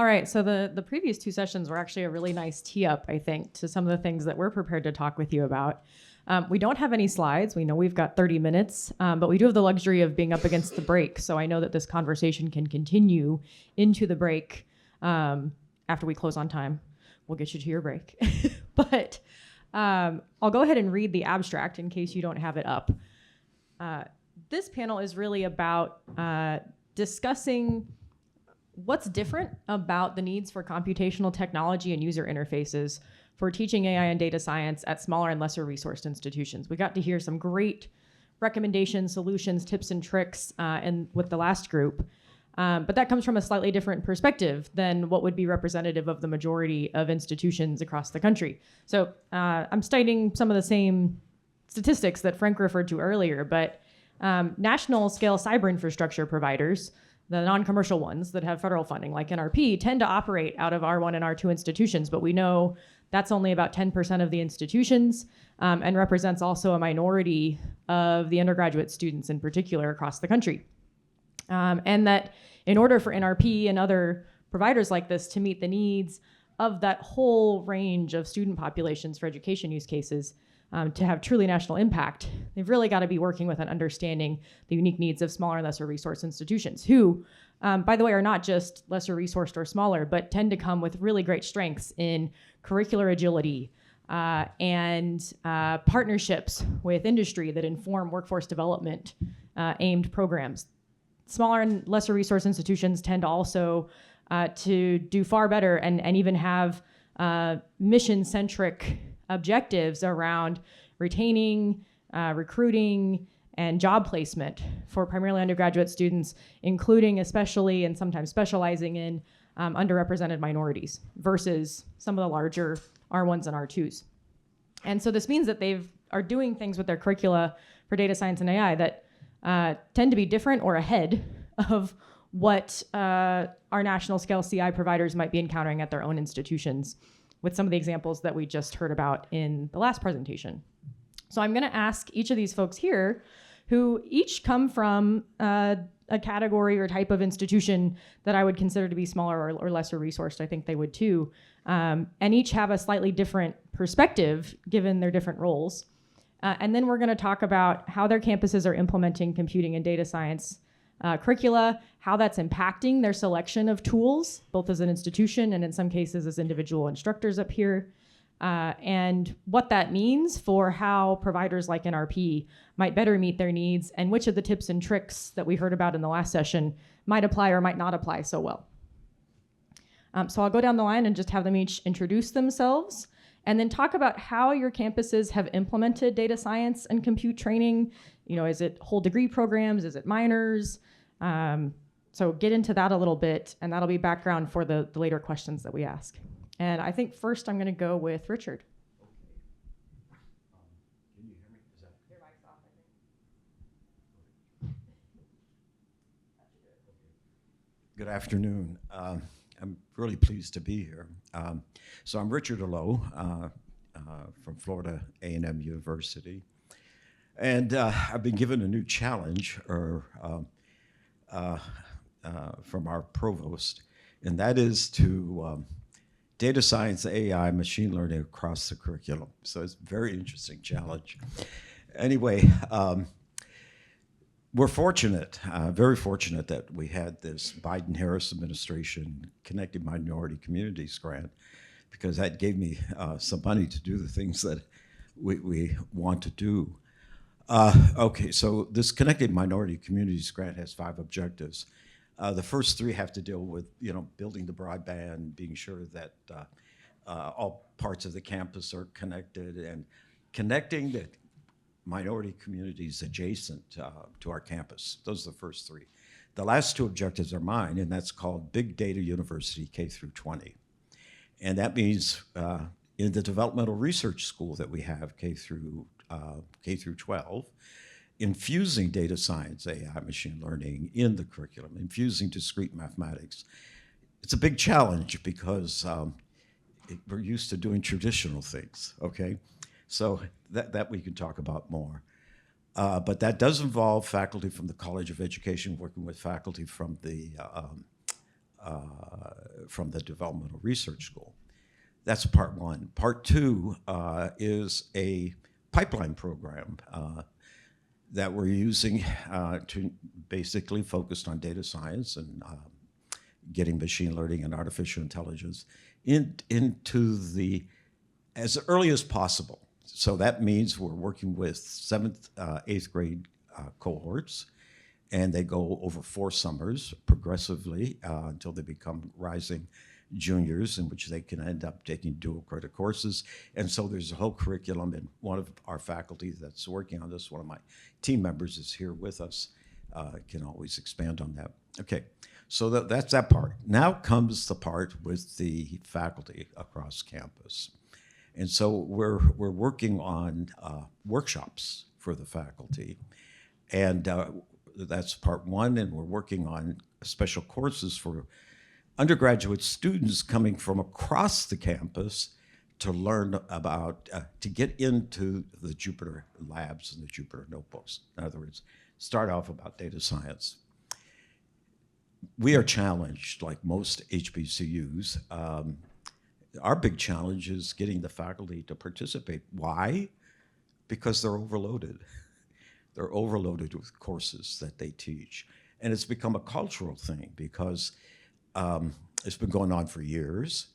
All right, so the previous two sessions were actually a really nice tee up, I think, to some of the things that we're prepared to talk with you about. We don't have any slides. We know we've got 30 minutes, but we do have the luxury of being up against the break. So I know that this conversation can continue into the break after we close on time. We'll get you to your break. But I'll go ahead and read the abstract in case you don't have it up. This panel is really about discussing what's different about the needs for computational technology and user interfaces for teaching AI and data science at smaller and lesser resourced institutions. We got to hear some great recommendations, solutions, tips, and tricks with the last group. But that comes from a slightly different perspective than what would be representative of the majority of institutions across the country. So I'm citing some of the same statistics that Frank referred to earlier, but national scale cyberinfrastructure providers, the non-commercial ones that have federal funding like NRP, tend to operate out of R1 and R2 institutions, but we know that's only about 10% of the institutions and represents also a minority of the undergraduate students in particular across the country. And that in order for NRP and other providers like this to meet the needs of that whole range of student populations for education use cases, to have truly national impact, they've really got to be working with and understanding the unique needs of smaller and lesser resource institutions who, by the way, are not just lesser resourced or smaller, but tend to come with really great strengths in curricular agility and partnerships with industry that inform workforce development aimed programs. Smaller and lesser resource institutions tend to also to do far better and even have mission-centric objectives around retaining, recruiting, and job placement for primarily undergraduate students, including especially and sometimes specializing in underrepresented minorities versus some of the larger R1s and R2s. And so this means that they are doing things with their curricula for data science and AI that tend to be different or ahead of what our national scale CI providers might be encountering at their own institutions, with some of the examples that we just heard about in the last presentation. So I'm going to ask each of these folks here, who each come from a category or type of institution that I would consider to be smaller or lesser resourced. I think they would too, and each have a slightly different perspective given their different roles. And then we're going to talk about how their campuses are implementing computing and data science curricula, how that's impacting their selection of tools, both as an institution and in some cases as individual instructors up here, and what that means for how providers like NRP might better meet their needs, and which of the tips and tricks that we heard about in the last session might apply or might not apply so well. So I'll go down the line and just have them each introduce themselves, and then talk about how your campuses have implemented data science and compute training. You know, is it whole degree programs? Is it minors? So get into that a little bit, and that'll be background for the later questions that we ask. And I think first I'm going to go with Richard. Can you hear me? Is that Your mic's off, I think. Good afternoon. I'm really pleased to be here. So I'm Richard Allo from Florida A&M University. And I've been given a new challenge from our provost, and that is to data science, AI, machine learning across the curriculum. So it's a very interesting challenge. Anyway, we're fortunate, very fortunate that we had this Biden-Harris administration Connected Minority Communities grant, because that gave me some money to do the things that we want to do. Okay, so this Connected Minority Communities grant has 5 objectives. The first 3 have to deal with, building the broadband, being sure that all parts of the campus are connected, and connecting the minority communities adjacent to our campus. Those are the first 3. The last 2 objectives are mine, and that's called Big Data University K through 20. And that means in the developmental research school that we have, K through 12, infusing data science, AI, machine learning in the curriculum, infusing discrete mathematics. It's a big challenge because we're used to doing traditional things, okay? So that we can talk about more. But that does involve faculty from the College of Education working with faculty from the from the Developmental Research School. That's part one. Part two is a pipeline program that we're using to basically focused on data science and getting machine learning and artificial intelligence into the as early as possible. So that means we're working with 7th, 8th grade cohorts, and they go over 4 summers progressively until they become rising juniors, in which they can end up taking dual credit courses. And so there's a whole curriculum, and one of our faculty that's working on this, one of my team members is here with us, can always expand on that. Okay, so that's that part. Now comes the part with the faculty across campus. And so we're working on workshops for the faculty, and that's part one, and we're working on special courses for undergraduate students coming from across the campus to learn about, to get into the Jupyter labs and the Jupyter notebooks. In other words, start off about data science. We are challenged, like most HBCUs. Our big challenge is getting the faculty to participate. Why? Because they're overloaded. They're overloaded with courses that they teach. And it's become a cultural thing because it's been going on for years,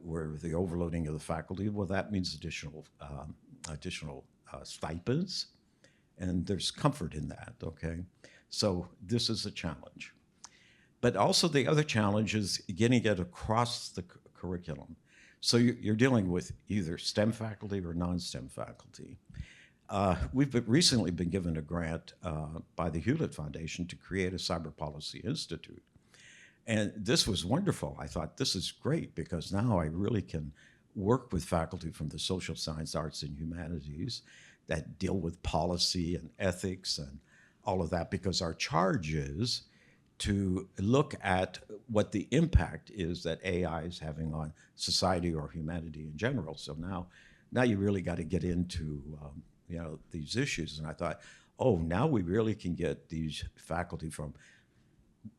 where the overloading of the faculty, well, that means additional stipends, and there's comfort in that, okay? So this is a challenge. But also the other challenge is getting it across the curriculum. So you're dealing with either STEM faculty or non-STEM faculty. We've recently been given a grant by the Hewlett Foundation to create a Cyber Policy Institute. And this was wonderful. I thought, this is great, because now I really can work with faculty from the social science, arts, and humanities that deal with policy and ethics and all of that, because our charge is to look at what the impact is that AI is having on society or humanity in general. So now you really got to get into these issues. And I thought, oh, now we really can get these faculty from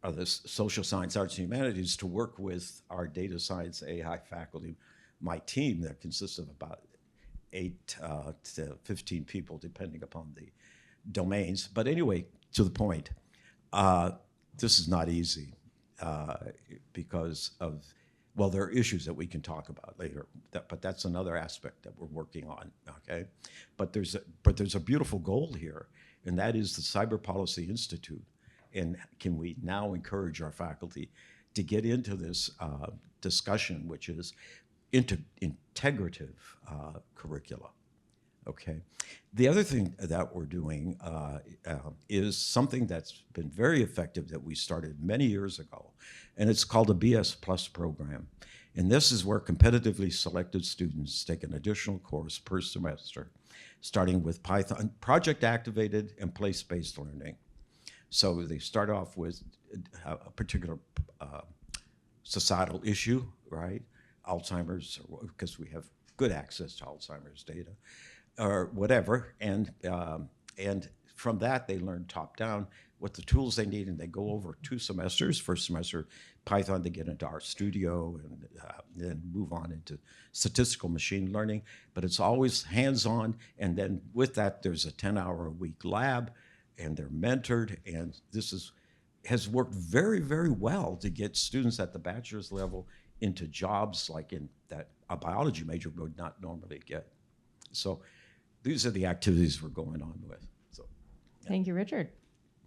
the social science, arts, and humanities to work with our data science AI faculty, my team that consists of about 8 to 15 people, depending upon the domains. But anyway, to the point, this is not easy because of, well, there are issues that we can talk about later, but that's another aspect that we're working on, okay? But there's a beautiful goal here, and that is the Cyber Policy Institute. And can we now encourage our faculty to get into this discussion, which is integrative curricula, okay? The other thing that we're doing is something that's been very effective that we started many years ago, and it's called the BS Plus program. And this is where competitively selected students take an additional course per semester, starting with Python, project-activated and place-based learning. So they start off with a particular societal issue, right? Alzheimer's, because we have good access to Alzheimer's data, or whatever, and from that they learn top down what the tools they need, and they go over 2 semesters. First semester, Python to get into RStudio, and then move on into statistical machine learning. But it's always hands-on, and then with that, there's a 10-hour-a-week lab, and they're mentored, and this has worked very, very well to get students at the bachelor's level into jobs like in that a biology major would not normally get. So these are the activities we're going on with. So, yeah. Thank you, Richard.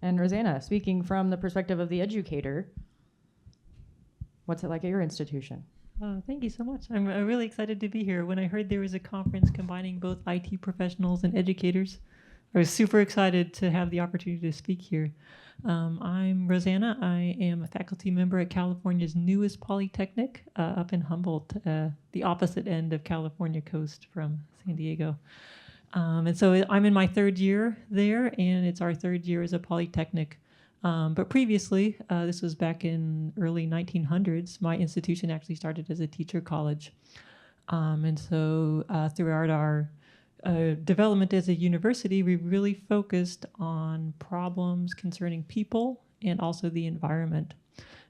And Rosanna, speaking from the perspective of the educator, what's it like at your institution? Thank you so much. I'm really excited to be here. When I heard there was a conference combining both IT professionals and educators, I was super excited to have the opportunity to speak here. I'm Rosanna. I am a faculty member at California's newest Polytechnic up in Humboldt, the opposite end of California coast from San Diego. And so I'm in my 3rd year there, and it's our 3rd year as a Polytechnic. But previously, this was back in early 1900s, my institution actually started as a teacher college. And so throughout our development as a university, we really focused on problems concerning people and also the environment.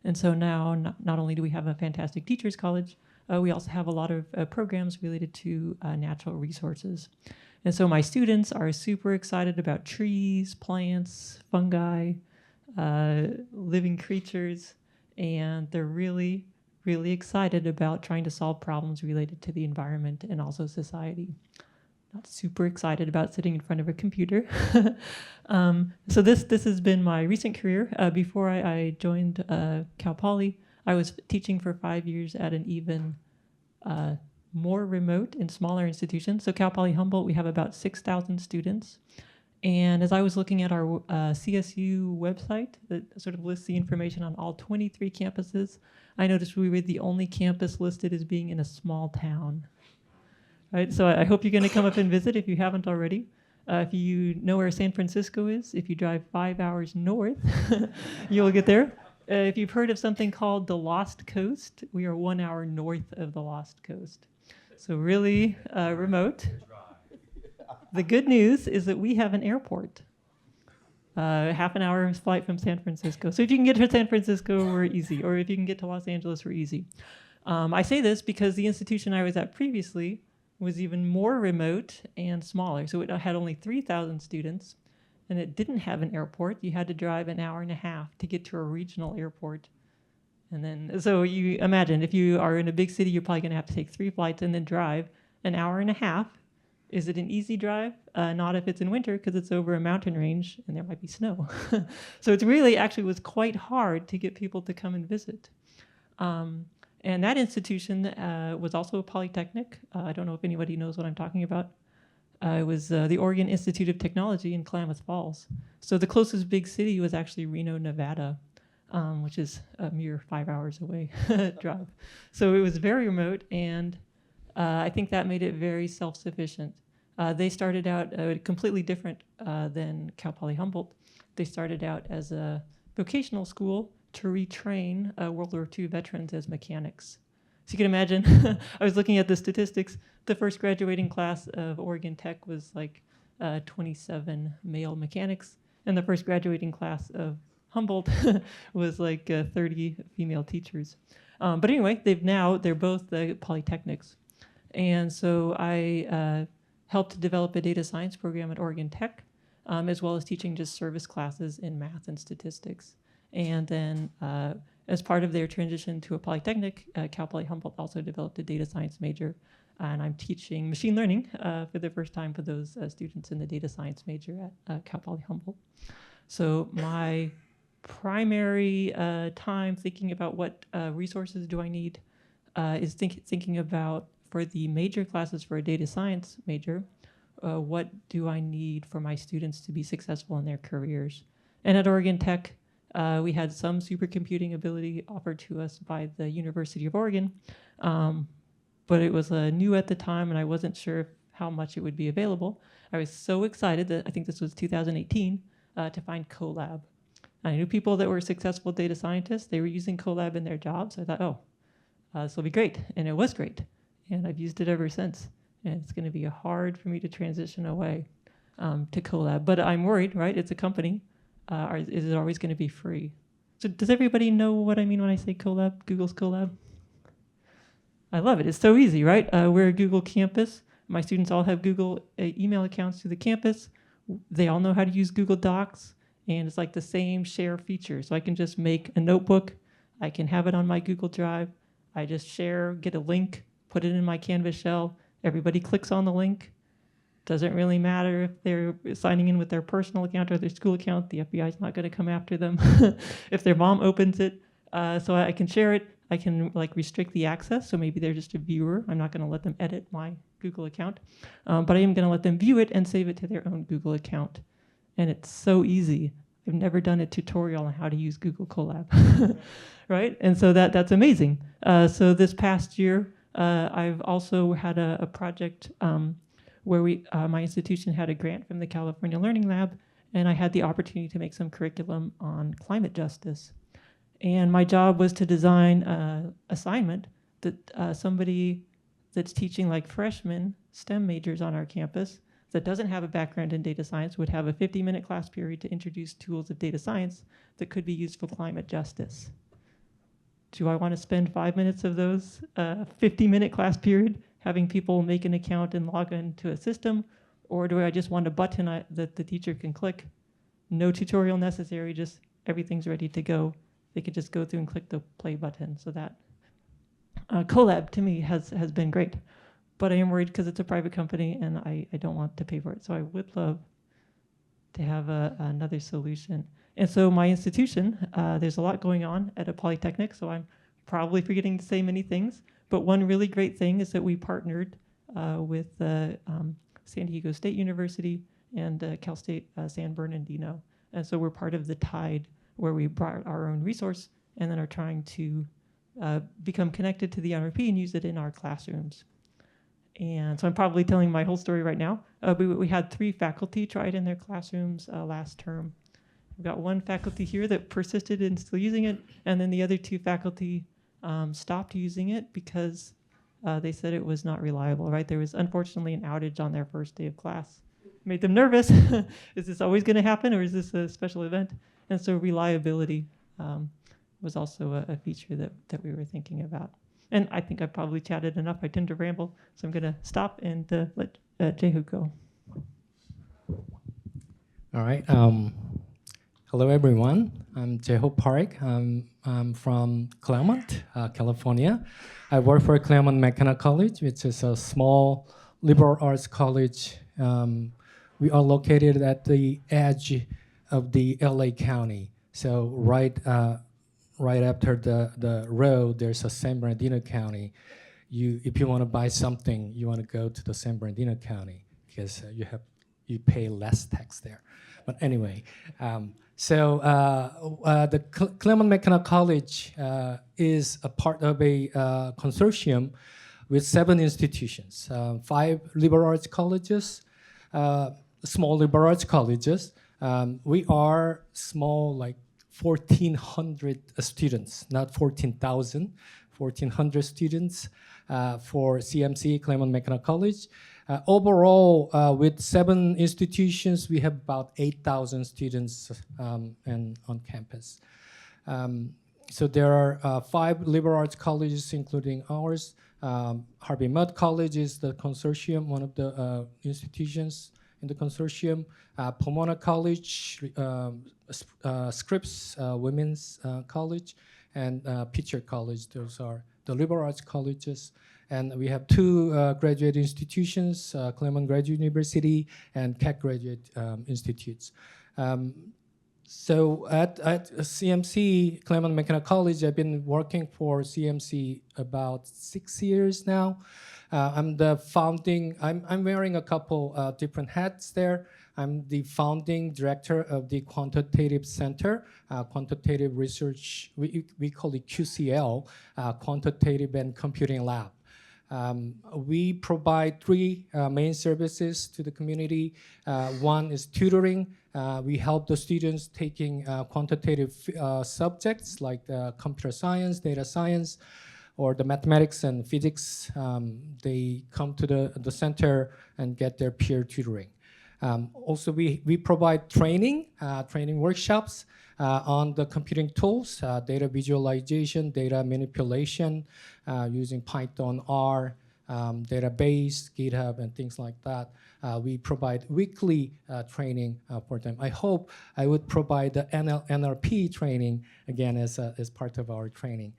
And so now not only do we have a fantastic teachers college, we also have a lot of programs related to natural resources. And so my students are super excited about trees, plants, fungi, living creatures, and they're really, really excited about trying to solve problems related to the environment and also society. Not super excited about sitting in front of a computer. So this has been my recent career. Before I joined Cal Poly, I was teaching for 5 years at an even more remote and smaller institution. So Cal Poly Humboldt, we have about 6,000 students. And as I was looking at our CSU website that sort of lists the information on all 23 campuses, I noticed we were the only campus listed as being in a small town. Right, so I hope you're going to come up and visit if you haven't already. If you know where San Francisco is, if you drive 5 hours north, you'll get there. If you've heard of something called the Lost Coast, we are 1 hour north of the Lost Coast. So really remote. The good news is that we have an airport. Half an hour flight from San Francisco. So if you can get to San Francisco, we're easy. Or if you can get to Los Angeles, we're easy. I say this because the institution I was at previously was even more remote and smaller. So it had only 3,000 students, and it didn't have an airport. You had to drive an hour and a half to get to a regional airport. And then, so you imagine, if you are in a big city, you're probably gonna have to take 3 flights and then drive an hour and a half. Is it an easy drive? Not if it's in winter, because it's over a mountain range and there might be snow. So it's really actually was quite hard to get people to come and visit. And that institution was also a Polytechnic. I don't know if anybody knows what I'm talking about. It was the Oregon Institute of Technology in Klamath Falls. So the closest big city was actually Reno, Nevada, which is a mere 5 hours away drive. So it was very remote, and I think that made it very self-sufficient. They started out completely different than Cal Poly Humboldt. They started out as a vocational school to retrain World War II veterans as mechanics. So you can imagine, I was looking at the statistics, the first graduating class of Oregon Tech was like 27 male mechanics, and the first graduating class of Humboldt was like 30 female teachers. But anyway, they're both the Polytechnics. And so I helped develop a data science program at Oregon Tech, as well as teaching just service classes in math and statistics. And then as part of their transition to a Polytechnic, Cal Poly Humboldt also developed a data science major. And I'm teaching machine learning for the first time for those students in the data science major at Cal Poly Humboldt. So my primary time thinking about what resources do I need is thinking about, for the major classes for a data science major, what do I need for my students to be successful in their careers? And at Oregon Tech, we had some supercomputing ability offered to us by the University of Oregon, but it was new at the time, and I wasn't sure how much it would be available. I was so excited that I think this was 2018 to find Colab. I knew people that were successful data scientists. They were using Colab in their jobs. I thought, oh, this will be great, and it was great, and I've used it ever since. And it's going to be hard for me to transition away to Colab, but I'm worried, right? It's a company. Is it always going to be free? So does everybody know what I mean when I say Colab, Google's Colab? I love it. It's so easy, right? We're a Google campus. My students all have Google email accounts through the campus. They all know how to use Google Docs, and it's like the same share feature. So I can just make a notebook. I can have it on my Google Drive. I just share, get a link, put it in my Canvas shell. Everybody clicks on the link. Doesn't really matter if they're signing in with their personal account or their school account. The FBI is not going to come after them if their mom opens it. So I can share it. I can restrict the access. So maybe they're just a viewer. I'm not going to let them edit my Google account, but I am going to let them view it and save it to their own Google account. And it's so easy. I've never done a tutorial on how to use Google Colab, right? And so that's amazing. So this past year, I've also had a project where my institution had a grant from the California Learning Lab, and I had the opportunity to make some curriculum on climate justice. And my job was to design an assignment that somebody that's teaching like freshmen STEM majors on our campus that doesn't have a background in data science would have a 50-minute class period to introduce tools of data science that could be used for climate justice. do I want to spend 5 minutes of those 50-minute class period having people make an account and log into a system, or do I just want a button that the teacher can click? No tutorial necessary, just everything's ready to go. They could just go through and click the play button. So that collab to me has been great. But I am worried because it's a private company and I don't want to pay for it. So I would love to have another solution. And so my institution, there's a lot going on at a Polytechnic, so I'm probably forgetting to say many things. But one really great thing is that we partnered with San Diego State University and Cal State San Bernardino. And so we're part of the TIDE, where we brought our own resource and then are trying to become connected to the NRP and use it in our classrooms. And so I'm probably telling my whole story right now. We had 3 faculty try it in their classrooms last term. We've got 1 faculty here that persisted in still using it, and then the other 2 faculty stopped using it because they said it was not reliable, right? There was unfortunately an outage on their first day of class. Made them nervous. Is this always gonna happen, or is this a special event? And so reliability was also a feature that we were thinking about. And I think I've probably chatted enough. I tend to ramble, so I'm gonna stop and let Jeho go. All right. Hello, everyone. I'm Jeho Park. I'm from Claremont, California. I work for Claremont McKenna College, which is a small liberal arts college. We are located at the edge of the LA County. So right after the road, there's a San Bernardino County. If you want to buy something, you want to go to the San Bernardino County because you pay less tax there. But anyway, the Claremont McKenna College is a part of a consortium with 7 institutions, 5 liberal arts colleges, small liberal arts colleges. We are small, like 1,400 students, not 14,000, 1,400 students for CMC, Claremont McKenna College. Overall, with 7 institutions, we have about 8,000 students and on campus. So there are 5 liberal arts colleges, including ours. Harvey Mudd College is the consortium, one of the institutions in the consortium. Pomona College, Scripps Women's College, and Pitcher College. Those are the liberal arts colleges. And we have 2 graduate institutions, Claremont Graduate University and Keck Graduate Institutes. So at CMC, Claremont McKenna College, I've been working for CMC about 6 years now. I'm wearing a couple different hats there. I'm the founding director of the Quantitative Center, Quantitative Research, we call it QCL, Quantitative and Computing Lab. We provide 3 main services to the community. One is tutoring. We help the students taking quantitative subjects like computer science, data science, or the mathematics and physics. They come to the center and get their peer tutoring. Also, we provide training workshops on the computing tools, data visualization, data manipulation, using Python, R, database, GitHub, and things like that. We provide weekly training for them. I hope I would provide the NLP training again as part of our training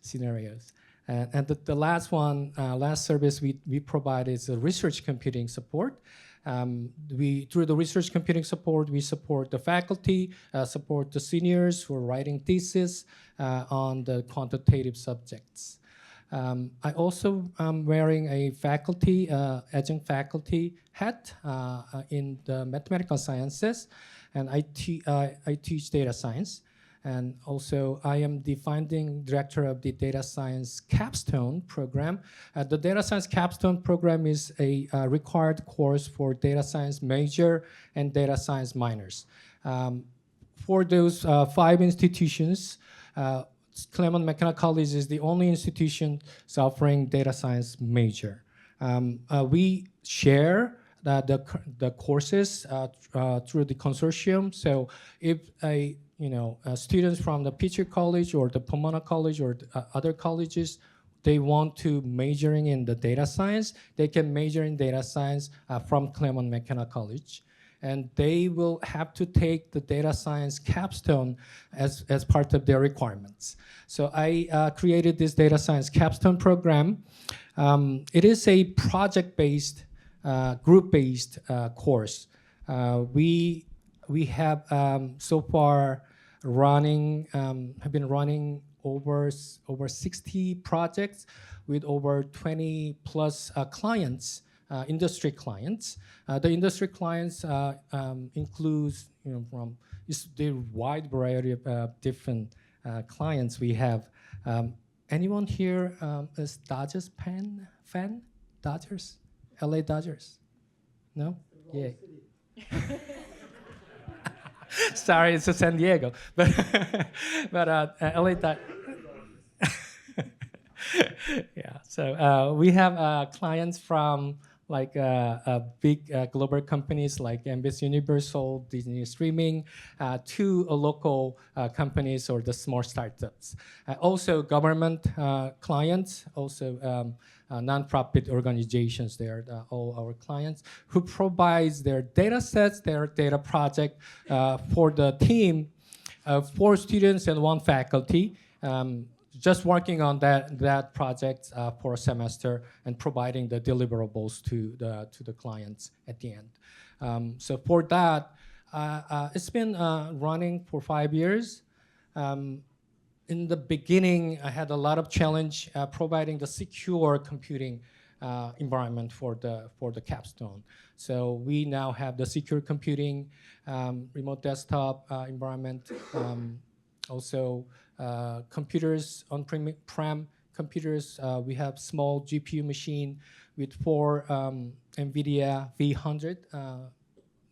scenarios. And the last service we provide is research computing support. Through the research computing support, we support the faculty, support the seniors who are writing thesis on the quantitative subjects. I also am wearing a faculty, adjunct faculty hat in the mathematical sciences, and I teach data science. And also, I am the founding director of the Data Science Capstone program. The Data Science Capstone program is a required course for data science major and data science minors. For those 5 institutions, Claremont McKenna College is the only institution offering data science major. We share the courses through the consortium. So if a students from the Pitcher College or the Pomona College or other colleges, they want to majoring in the data science, they can major in data science from Claremont McKenna College. And they will have to take the data science capstone as part of their requirements. So I created this data science capstone program. It is a project-based, group-based course. We have so far have been running over 60 projects with over 20 plus clients, industry clients. The industry clients includes from the wide variety of different clients we have. Anyone here is Dodgers fan? Dodgers? LA Dodgers? No? Yeah. Sorry, it's a San Diego, but LA Dodgers. Yeah, so we have clients from like big global companies like NBC Universal, Disney Streaming, to local companies or the small startups. Also government clients, also nonprofit organizations. They are all our clients who provides their data sets, their data project for the team of 4 students and 1 faculty. Just working on that project for a semester and providing the deliverables to the clients at the end. So for that, it's been running for 5 years. In the beginning, I had a lot of challenge providing the secure computing environment for the capstone. So we now have the secure computing remote desktop environment. Also, computers, on-prem computers, we have small GPU machine with 4 NVIDIA V100.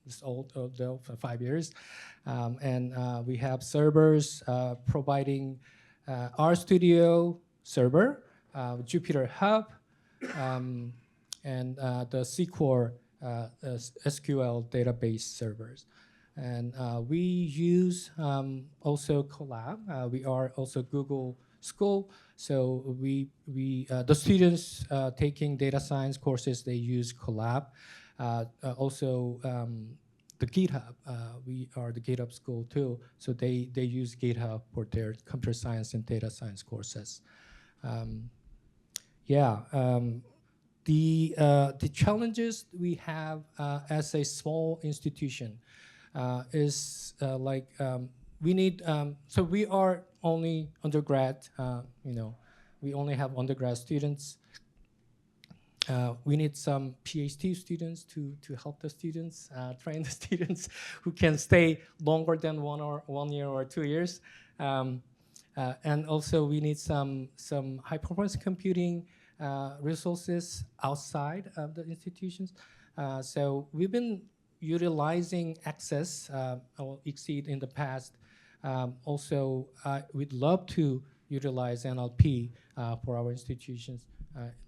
It's old, though, for 5 years. And we have servers providing RStudio server, Jupyter Hub, and the SQL database servers. And we use also Collab. We are also Google School, so the students taking data science courses, they use Collab. Also the GitHub. We are the GitHub school too, so they use GitHub for their computer science and data science courses. The challenges we have as a small institution is we need, so we are only undergrad, we only have undergrad students. We need some PhD students to help the students, train the students who can stay longer than 1 year or 2 years. And also we need some high performance computing resources outside of the institutions. So we've been utilizing Access or Exceed in the past. Also, we'd love to utilize NLP for our institutions,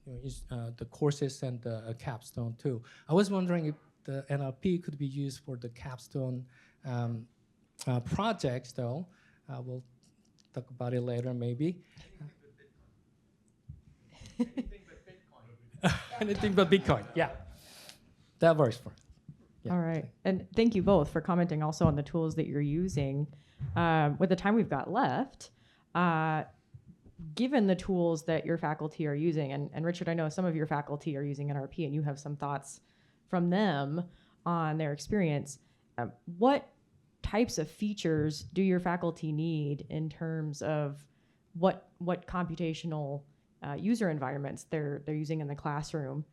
the courses and the capstone too. I was wondering if the NLP could be used for the capstone projects though. We'll talk about it later maybe. Anything but Bitcoin. Anything but Bitcoin, yeah. That works for us. Yeah. All right. And thank you both for commenting also on the tools that you're using. With the time we've got left, given the tools that your faculty are using, and Richard, I know some of your faculty are using NRP and you have some thoughts from them on their experience, what types of features do your faculty need in terms of what computational user environments they're using in the classroom,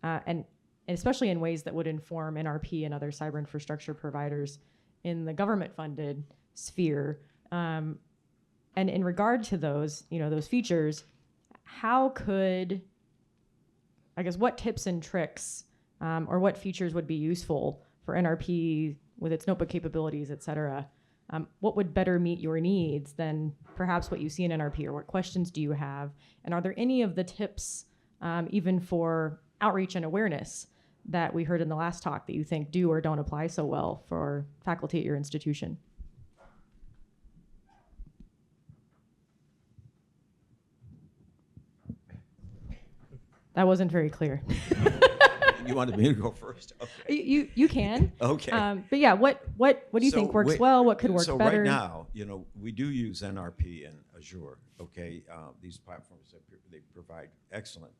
and especially in ways that would inform NRP and other cyber infrastructure providers in the government-funded sphere. And in regard to those, those features, how could, I guess, what tips and tricks or what features would be useful for NRP with its notebook capabilities, et cetera? What would better meet your needs than perhaps what you see in NRP, or what questions do you have? And are there any of the tips, even for outreach and awareness, that we heard in the last talk that you think do or don't apply so well for faculty at your institution? That wasn't very clear. You wanted me to go first? Okay. You can. Okay. But yeah, what do you think works well? What could work so better? right now, we do use NRP and Azure. Okay, these platforms they provide excellent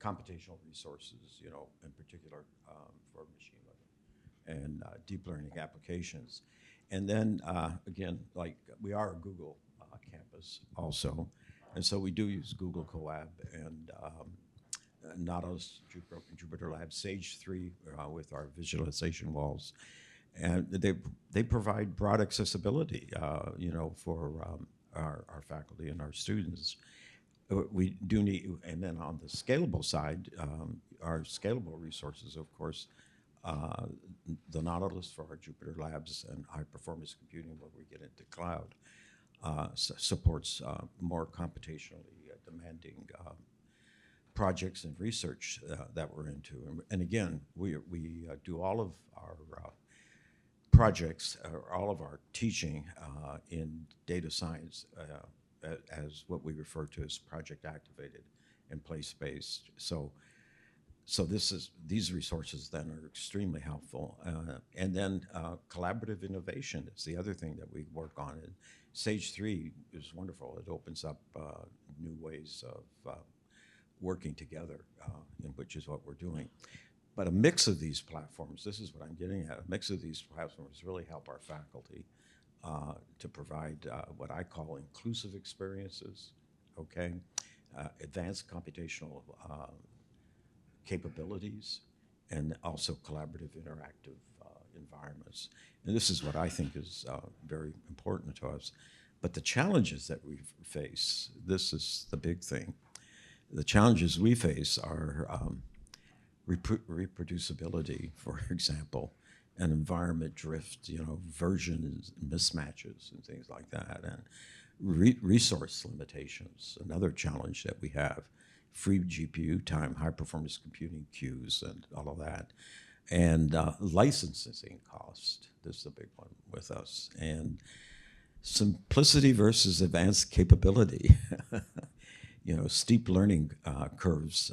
computational resources. In particular for machine learning and deep learning applications. And then again, like we are a Google campus also, and so we do use Google Colab and Nautilus, Jupyter Lab, Sage 3 with our visualization walls. And they provide broad accessibility, for our faculty and our students. We do need, and then on the scalable side, our scalable resources, of course, the Nautilus for our Jupyter Labs and high performance computing when we get into cloud supports more computationally demanding projects and research that we're into. And again, we do all of our projects, all of our teaching in data science as what we refer to as project activated and place-based. So these resources then are extremely helpful. And then collaborative innovation is the other thing that we work on. And Sage 3 is wonderful. It opens up new ways of working together, which is what we're doing. But a mix of these platforms, this is what I'm getting at, a mix of these platforms really help our faculty to provide what I call inclusive experiences, okay? Advanced computational capabilities, and also collaborative interactive environments. And this is what I think is very important to us. But the challenges that we face, this is the big thing. The challenges we face are reproducibility, for example, and environment drift, version mismatches and things like that, and resource limitations, another challenge that we have, free GPU time, high performance computing queues, and all of that, and licensing cost, this is a big one with us, and simplicity versus advanced capability. Steep learning curves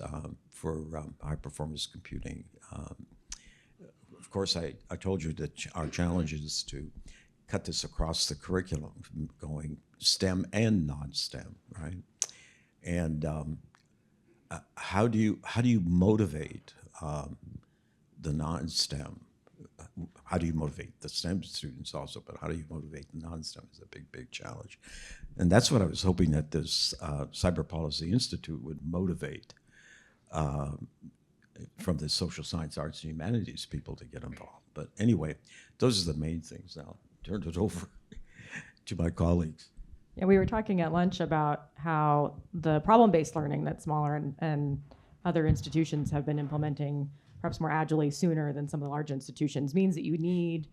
for high performance computing. Of course, I told you that our challenge is to cut this across the curriculum, going STEM and non-STEM, right? And how do you motivate the non-STEM? How do you motivate the STEM students also, but how do you motivate the non-STEM is a big challenge. And that's what I was hoping that this Cyber Policy Institute would motivate from the social science, arts, and humanities people to get involved. But anyway, those are the main things. Now, turn it over to my colleagues. Yeah, we were talking at lunch about how the problem-based learning that smaller and other institutions have been implementing perhaps more agilely sooner than some of the large institutions means that you need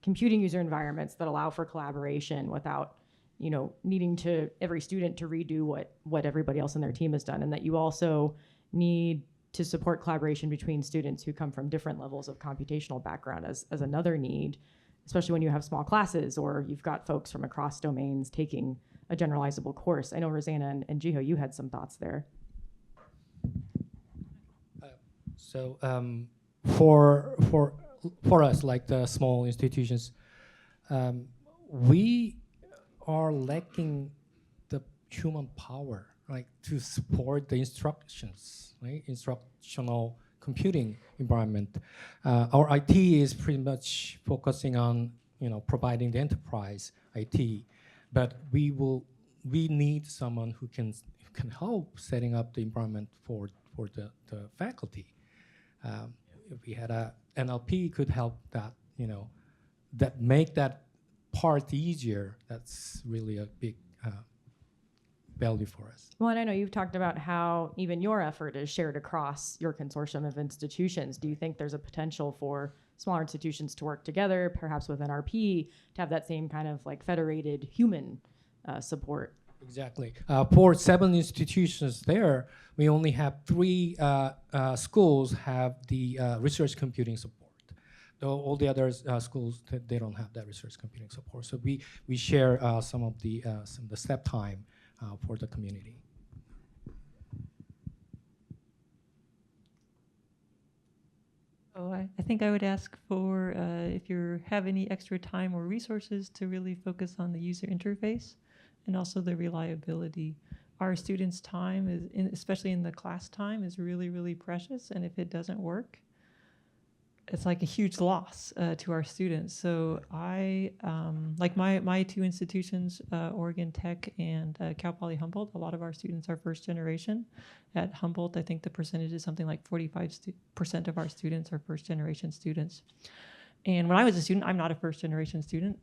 computing user environments that allow for collaboration without needing every student to redo what everybody else in their team has done, and that you also need to support collaboration between students who come from different levels of computational background as another need, especially when you have small classes or you've got folks from across domains taking a generalizable course. I know Rosanna and Jeho, you had some thoughts there. So for us, like the small institutions, we are lacking the human power, like to support the instructions, right? Instructional computing environment. Our IT is pretty much focusing on providing the enterprise IT, but we need someone who can help setting up the environment for the faculty. If we had a NLP could help that, that make that part easier. That's really a big value for us. Well, and I know you've talked about how even your effort is shared across your consortium of institutions. Do you think there's a potential for smaller institutions to work together, perhaps with NRP, to have that same kind of like federated human support? Exactly. For 7 institutions there, we only have 3 schools have the research computing support. Though all the other schools, they don't have that research computing support. So we share some of the step time for the community. I think I would ask for if you have any extra time or resources to really focus on the user interface and also the reliability. Our students' time, especially in the class time, is really, really precious. And if it doesn't work, it's like a huge loss to our students. So I, like my two institutions, Oregon Tech and Cal Poly Humboldt, a lot of our students are first generation. At Humboldt, I think the percentage is something like 45% of our students are first generation students. And when I was a student, I'm not a first generation student.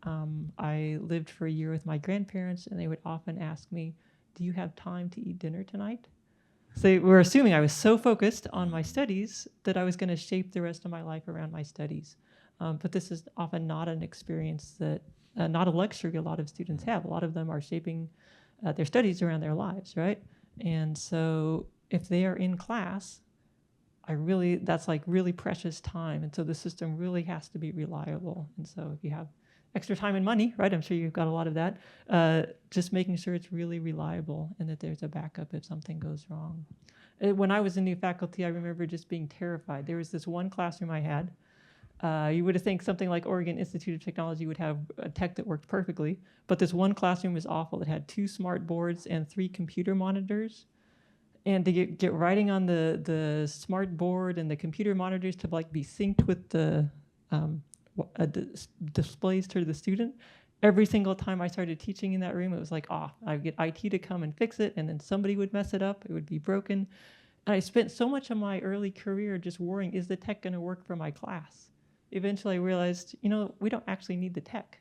I lived for a year with my grandparents, and they would often ask me, "Do you have time to eat dinner tonight?" So we're assuming I was so focused on my studies that I was going to shape the rest of my life around my studies. But this is often not an experience that, not a luxury a lot of students have. A lot of them are shaping their studies around their lives, right? And so if they are in class, that's like really precious time. And so the system really has to be reliable. And so if you have extra time and money, right? I'm sure you've got a lot of that. Just making sure it's really reliable and that there's a backup if something goes wrong. When I was in new faculty, I remember just being terrified. There was this one classroom I had. You would have think something like Oregon Institute of Technology would have a tech that worked perfectly, but this one classroom was awful. It had 2 smart boards and 3 computer monitors. And to get writing on the smart board and the computer monitors to like be synced with the displays to the student. Every single time I started teaching in that room, it was like off. I'd get IT to come and fix it, and then somebody would mess it up. It would be broken. And I spent so much of my early career just worrying, is the tech going to work for my class? Eventually I realized, we don't actually need the tech.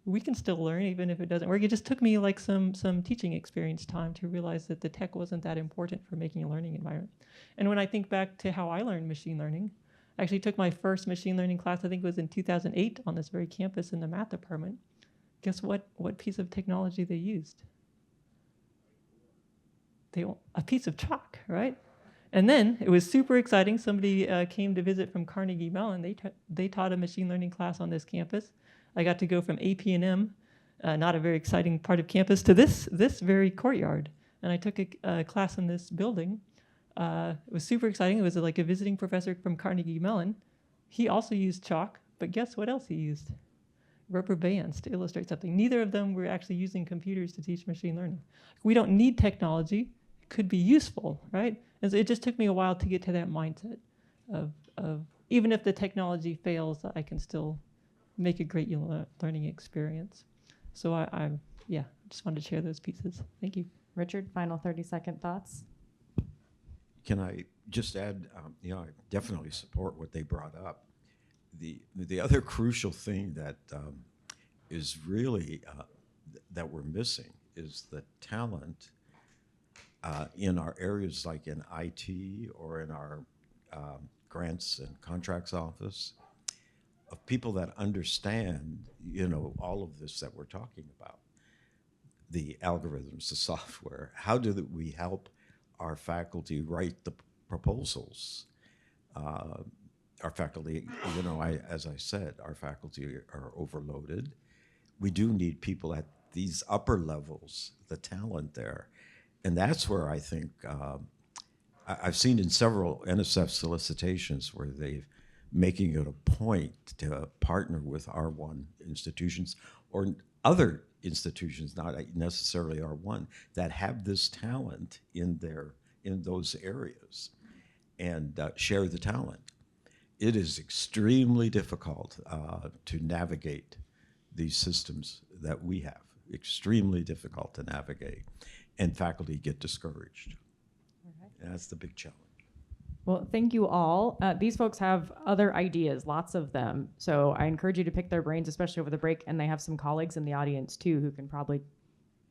We can still learn even if it doesn't work. It just took me like some teaching experience time to realize that the tech wasn't that important for making a learning environment. And when I think back to how I learned machine learning, I actually took my first machine learning class, I think it was in 2008 on this very campus in the math department. Guess what piece of technology they used? A piece of chalk, right? And then it was super exciting. Somebody came to visit from Carnegie Mellon. They taught a machine learning class on this campus. I got to go from AP&M, not a very exciting part of campus, to this very courtyard. And I took a class in this building. It was super exciting. It was like a visiting professor from Carnegie Mellon. He also used chalk, but guess what else he used? Rubber bands to illustrate something. Neither of them were actually using computers to teach machine learning. We don't need technology. It could be useful, right? And so it just took me a while to get to that mindset of even if the technology fails, I can still make a great learning experience. So I just wanted to share those pieces. Thank you. Richard, final 30-second thoughts? Can I just add, I definitely support what they brought up. The other crucial thing that is really that we're missing is the talent in our areas like in IT or in our grants and contracts office of people that understand, all of this that we're talking about, the algorithms, the software. How do we help our faculty write the proposals? Our faculty, as I said, our faculty are overloaded. We do need people at these upper levels, the talent there. And that's where I think, I've seen in several NSF solicitations where they've making it a point to partner with R1 institutions or other institutions, not necessarily R1, that have this talent in those areas and share the talent. It is extremely difficult to navigate these systems that we have, extremely difficult to navigate, and faculty get discouraged. And that's the big challenge. Well, thank you all. These folks have other ideas, lots of them. So I encourage you to pick their brains, especially over the break. And they have some colleagues in the audience too who can probably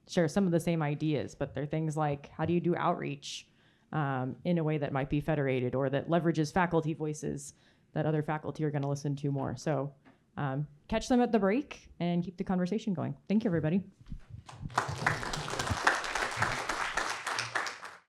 share some of the same ideas. But they're things like, how do you do outreach in a way that might be federated or that leverages faculty voices that other faculty are going to listen to more? So catch them at the break and keep the conversation going. Thank you, everybody.